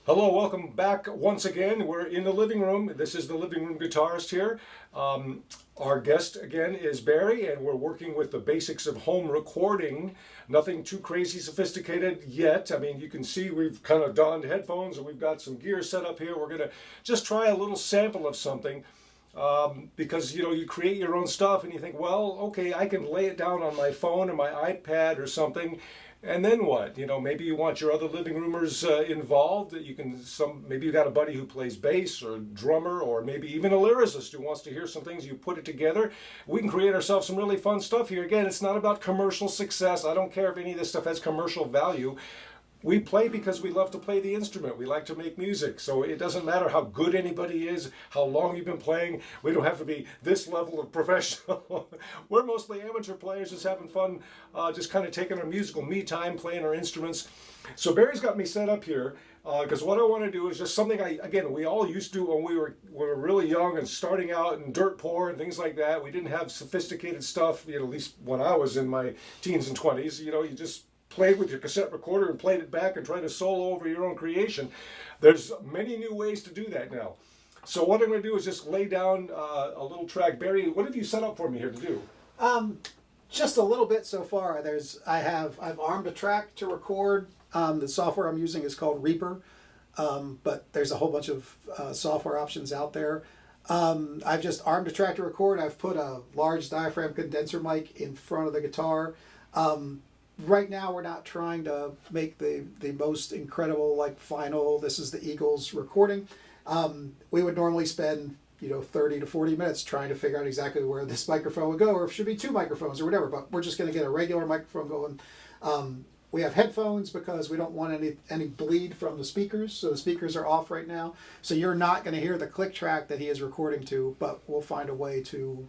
Hello, welcome back once again. We're in the living room. This is the living room guitarist here. Our guest again is Barry, and we're working with the basics of home recording. Nothing too crazy sophisticated yet. I mean, you can see we've kind of donned headphones and we've got some gear set up here. We're going to just try a little sample of something. Because you create your own stuff and you think, well, okay, I can lay it down on my phone or my iPad or something, and then what? Maybe you want your other living roomers involved. Maybe you got a buddy who plays bass or drummer, or maybe even a lyricist who wants to hear some things. You put it together. We can create ourselves some really fun stuff here. Again, it's not about commercial success. I don't care if any of this stuff has commercial value. We play because we love to play the instrument. We like to make music. So it doesn't matter how good anybody is, how long you've been playing. We don't have to be this level of professional. We're mostly amateur players just having fun, just kind of taking our musical me time, playing our instruments. So Barry's got me set up here because what I want to do is just something we all used to do when we were really young and starting out and dirt poor and things like that. We didn't have sophisticated stuff, at least when I was in my teens and 20s. You just played with your cassette recorder and played it back and tried to solo over your own creation. There's many new ways to do that now. So what I'm going to do is just lay down a little track. Barry, what have you set up for me here to do? Just a little bit so far. I've armed a track to record. The software I'm using is called Reaper, but there's a whole bunch of software options out there. I've just armed a track to record. I've put a large diaphragm condenser mic in front of the guitar. Right now, we're not trying to make the most incredible, final, this is the Eagles recording. We would normally spend, 30 to 40 minutes trying to figure out exactly where this microphone would go, or if it should be two microphones or whatever, but we're just going to get a regular microphone going. We have headphones because we don't want any bleed from the speakers, so the speakers are off right now. So you're not going to hear the click track that he is recording to, but we'll find a way to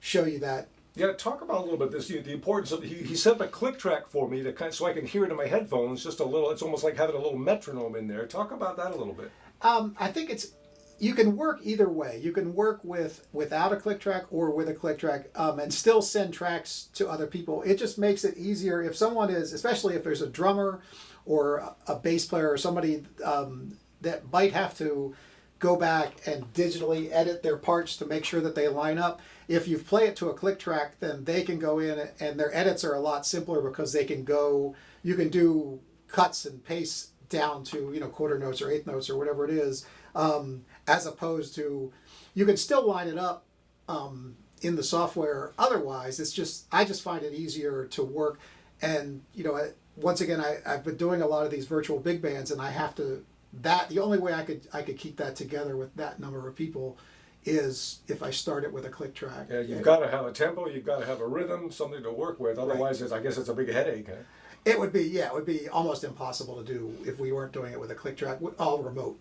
show you that. Yeah, talk about a little bit the importance of he set up a click track for me so I can hear it in my headphones. Just a little. It's almost like having a little metronome in there. Talk about that a little bit. I think you can work either way. You can work without a click track or with a click track, and still send tracks to other people. It just makes it easier if someone is, especially if there's a drummer or a bass player or somebody that might have to go back and digitally edit their parts to make sure that they line up. If you play it to a click track, then they can go in and their edits are a lot simpler because you can do cuts and paste down to, quarter notes or eighth notes or whatever it is, as opposed to, you can still line it up in the software otherwise. I just find it easier to work. And, once again, I've been doing a lot of these virtual big bands, and I have to, the only way I could keep that together with that number of people is if I start it with a click track. Yeah, you've got to have a tempo, you've got to have a rhythm, something to work with. Otherwise, right. I guess it's a big headache. Huh? It would be almost impossible to do if we weren't doing it with a click track, all remote,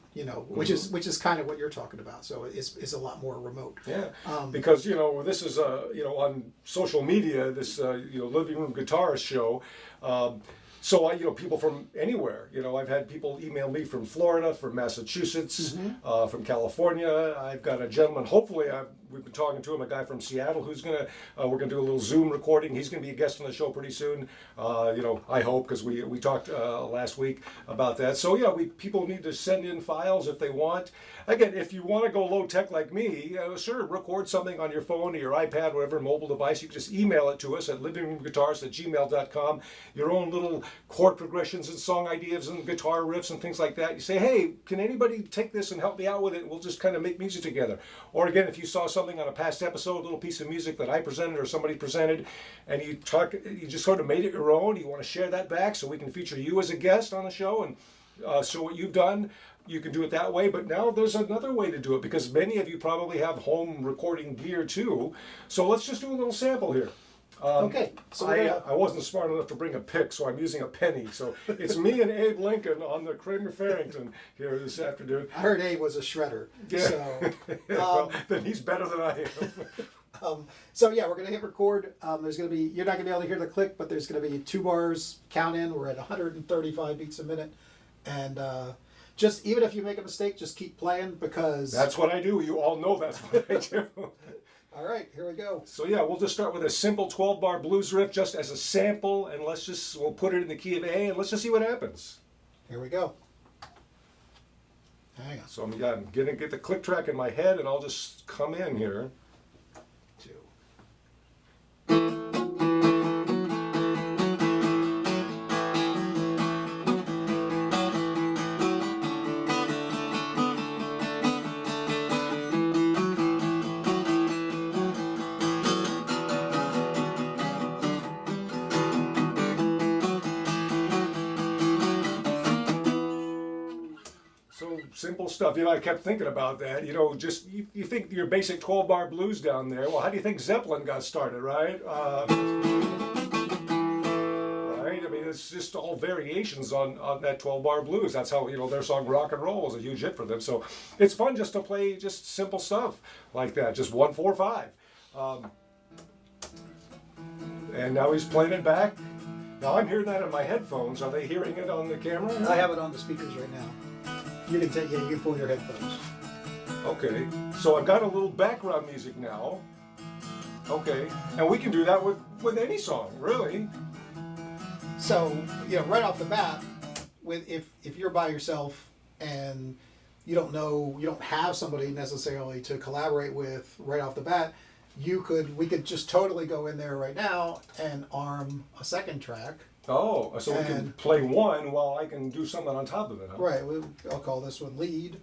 which is kind of what you're talking about. So it's a lot more remote. Yeah, because this is on social media, this living room guitarist show. So people from anywhere. I've had people email me from Florida, from Massachusetts, from California. I've got a gentleman. Hopefully, we've been talking to him. A guy from Seattle who's we're gonna do a little Zoom recording. He's gonna be a guest on the show pretty soon. I hope, because we talked last week about that. So yeah, people need to send in files if they want. Again, if you want to go low tech like me, sure, record something on your phone or your iPad, whatever mobile device. You can just email it to us at livingroomguitarist@gmail.com. Your own little chord progressions and song ideas and guitar riffs and things like that. You say, hey, can anybody take this and help me out with it? We'll just kind of make music together. Or again, if you saw something on a past episode, a little piece of music that I presented or somebody presented, and you just sort of made it your own, you want to share that back so we can feature you as a guest on the show and so what you've done, you can do it that way. But now there's another way to do it, because many of you probably have home recording gear too. So let's just do a little sample here. Okay. So I wasn't smart enough to bring a pick, so I'm using a penny. So it's me and Abe Lincoln on the Kramer Farrington here this afternoon. I heard Abe was a shredder. Yeah. So, well, then he's better than I am. So yeah, we're going to hit record. You're not going to be able to hear the click, but there's going to be 2 bars count in. We're at 135 beats a minute. And just even if you make a mistake, just keep playing, because that's what I do. You all know that's what I do. All right, here we go. So yeah, we'll just start with a simple 12-bar blues riff just as a sample, and we'll put it in the key of A, and let's just see what happens. Here we go. Hang on. So I'm gonna get the click track in my head, and I'll just come in here. 2. So simple stuff. I kept thinking about that. Just you think your basic 12-bar blues down there. Well, how do you think Zeppelin got started, right? Right. I mean, it's just all variations on that 12-bar blues. That's how their song "Rock and Roll" was a huge hit for them. So it's fun just to play just simple stuff like that. Just 1, 4, 5. And now he's playing it back. Now I'm hearing that in my headphones. Are they hearing it on the camera? I have it on the speakers right now. You can take, you can pull your headphones. Okay, so I've got a little background music now. Okay, and we can do that with any song, really. So, right off the bat, if you're by yourself and you don't have somebody necessarily to collaborate with right off the bat, we could just totally go in there right now and arm a second track. Oh, so we can play one while I can do something on top of it, huh? Right, I'll call this one lead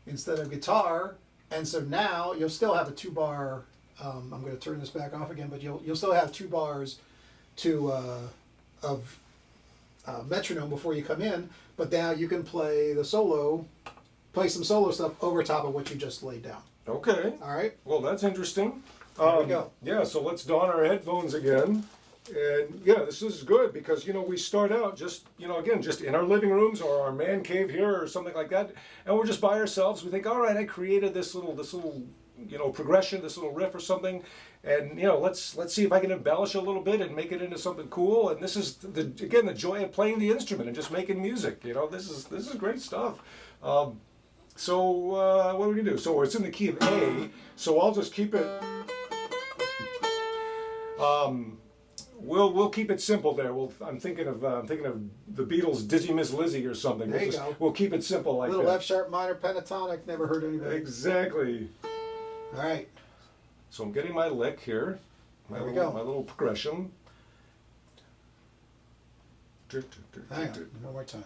instead of guitar. And so now you'll still have a 2-bar, I'm going to turn this back off again, but you'll still have 2 bars of metronome before you come in, but now you can play some solo stuff over top of what you just laid down. Okay. All right? Well, that's interesting. There we go. Yeah, so let's don our headphones again. And yeah, this is good because we start out just again just in our living rooms or our man cave here or something like that, and we're just by ourselves. We think, all right, I created this little progression, this little riff or something, and let's see if I can embellish a little bit and make it into something cool. And this is the joy of playing the instrument and just making music. This is great stuff. So what are we gonna do? So it's in the key of A. So I'll just keep it. We'll keep it simple there. I'm thinking of the Beatles' "Dizzy Miss Lizzie" or something. There you go. We'll keep it simple like Little that. F sharp minor pentatonic. Never heard anybody. Exactly. All right. So I'm getting my lick here. There we go. My little progression. Hang on. One more time.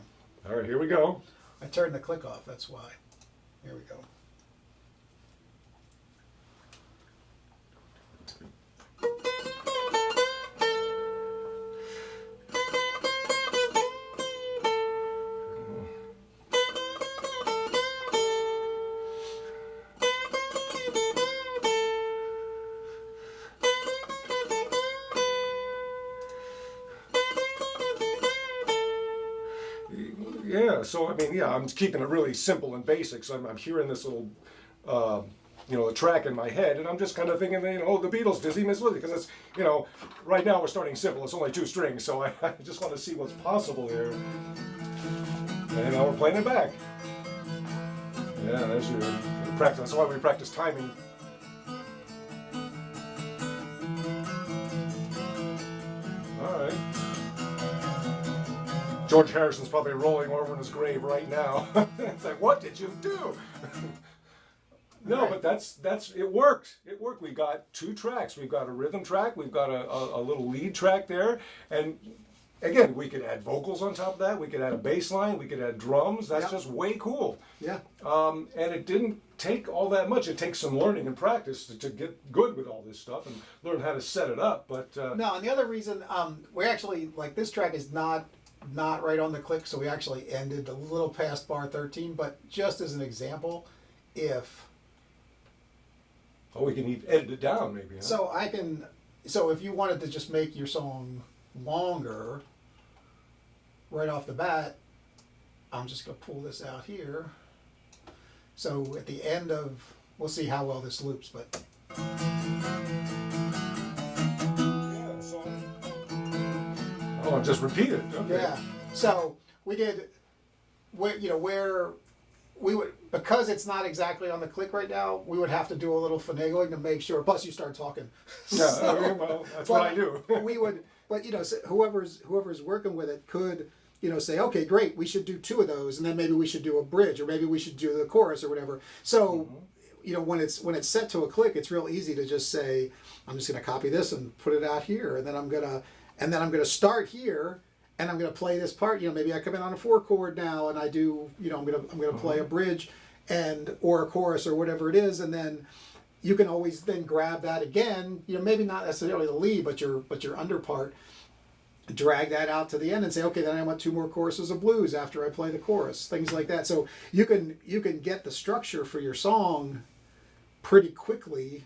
All right, here we go. I turned the click off. That's why. Here we go. Yeah, so I mean, yeah, I'm keeping it really simple and basic. So I'm hearing this little, a track in my head, and I'm just kind of thinking, the Beatles, "Dizzy Miss Lizzie," because it's, right now we're starting simple. It's only 2 strings, so I just want to see what's possible here. And now we're playing it back. Yeah, there's your practice. That's why we practice timing. All right. George Harrison's probably rolling over in his grave right now. It's like, what did you do? No, Right. but that's it worked. It worked. We got 2 tracks. We've got a rhythm track. We've got a little lead track there, and again, we could add vocals on top of that. We could add a bass line. We could add drums. That's Yep. just way cool. Yeah. And it didn't take all that much. It takes some learning and practice to get good with all this stuff and learn how to set it up. But No, and the other reason we actually this track is not right on the click, so we actually ended a little past bar 13. But just as an example, if we can even edit it down maybe. Huh? so if you wanted to just make your song longer right off the bat, I'm just going to pull this out here. So at the end of, we'll see how well this loops, but Yeah. So. Oh, just repeat it. Okay. yeah. So we did where we would, because it's not exactly on the click right now, we would have to do a little finagling to make sure. Plus, you start talking. Yeah. So, Well, that's what I do. we would, but so whoever's working with it could say, okay, great, we should do 2 of those, and then maybe we should do a bridge, or maybe we should do the chorus or whatever. So, when it's set to a click, it's real easy to just say, I'm just going to copy this and put it out here, and then I'm gonna start here, and I'm gonna play this part. Maybe I come in on a 4 chord now, and I do, I'm gonna play a bridge, or a chorus or whatever it is, and then you can always then grab that again. Maybe not necessarily the lead, but your under part. Drag that out to the end and say, okay, then I want 2 more choruses of blues after I play the chorus, things like that. So you can get the structure for your song pretty quickly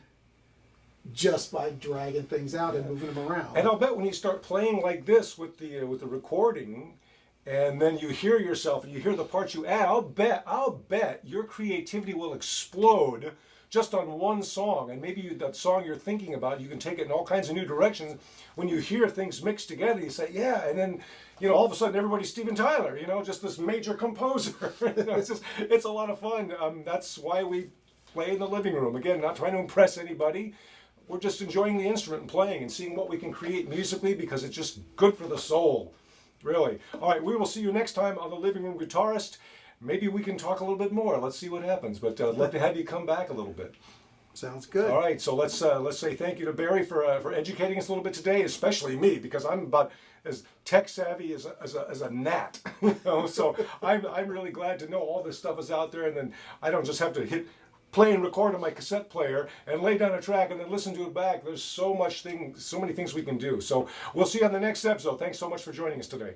just by dragging things out and moving them around. And I'll bet when you start playing like this with the recording, and then you hear yourself and you hear the parts you add, I'll bet your creativity will explode just on one song. And maybe that song you're thinking about, you can take it in all kinds of new directions. When you hear things mixed together, you say, yeah, and then all of a sudden everybody's Steven Tyler, just this major composer. It's a lot of fun. That's why we play in the living room. Again, not trying to impress anybody. We're just enjoying the instrument and playing and seeing what we can create musically, because it's just good for the soul, really. All right, we will see you next time on the Living Room Guitarist. Maybe we can talk a little bit more. Let's see what happens. But I'd love to have you come back a little bit. Sounds good. All right, so let's say thank you to Barry for educating us a little bit today, especially me, because I'm about as tech savvy as a gnat. So I'm really glad to know all this stuff is out there, and then I don't just have to hit play and record on my cassette player and lay down a track and then listen to it back. There's so many things we can do. So we'll see you on the next episode. Thanks so much for joining us today.